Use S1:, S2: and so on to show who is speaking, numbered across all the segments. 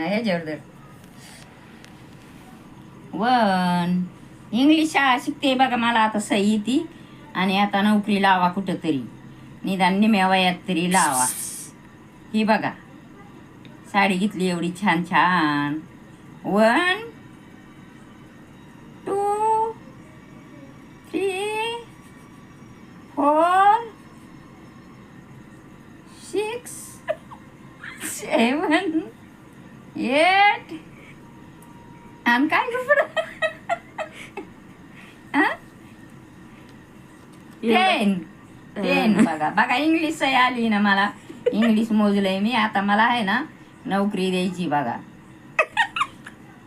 S1: ह्याच्यावर धर. One. English शाळा शिकते बघा, मला आता सही येते. आणि आता नोकरी लावा कुठंतरी, निदान निम्या वयात तरी लावा. ही बघा साडी घेतली एवढी छान छान. 1 2 3 4 6 7 8 आणि काय कपडा 10 बघा बघा. इंग्लिश सही आली ना मला, इंग्लिश मोजलंय मी. आता मला आहे ना नोकरी द्यायची बघा.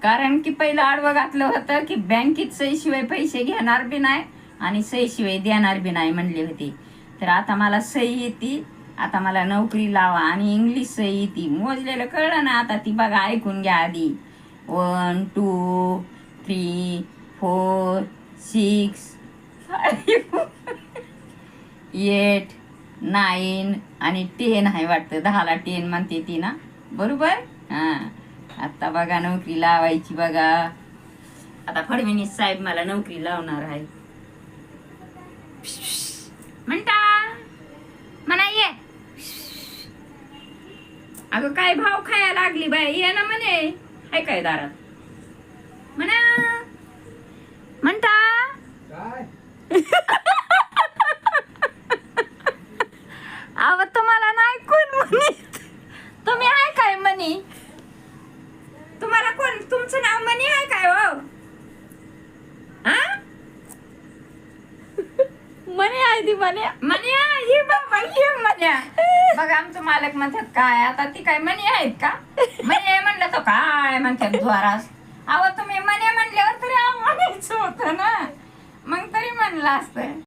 S1: कारण की पहिलं आडवं घातलं होतं की बँकेत सहीशिवाय पैसे घेणार बी नाही आणि सहीशिवाय देणार बी नाही म्हणले होते. तर आता मला सही येते. आता मला नोकरी लावा आणि इंग्लिश सही येते. मोजलेलं कळलं ना आता, ती बघा ऐकून घ्या आधी. 1 2 3 4 6 5 8 9 आणि 10 आहे वाटतं. 10ला 10 म्हणते ती ना, बरोबर. हां, आता बघा नोकरी लावायची बघा. आता फडणवीस साहेब मला नोकरी लावणार आहे म्हणता. म्हणा ये. अगं काय भाव खायला लागली बाय, ये ना म्हणे. हाय काय दारात म्हणा म्हणता. अव तुम्हाला नाही कोण म्हणे, तुम्ही आहे काय म्हणे. तुम्हाला कोण, तुमचं नाव म्हणे आहे काय हो. म्हणे आहे ती म्हणे म्हणे ही बाबा ही म्हणे. बघा आमचं मालक म्हणतात काय आता ती काय म्हणे आहेत का. म्हणे म्हणलं तो काय म्हणतात द्वारास. अहो तुम्ही म्हणे म्हणल्यावर तरी म्हणायचं होतं ना, मग तरी म्हणलं असतं.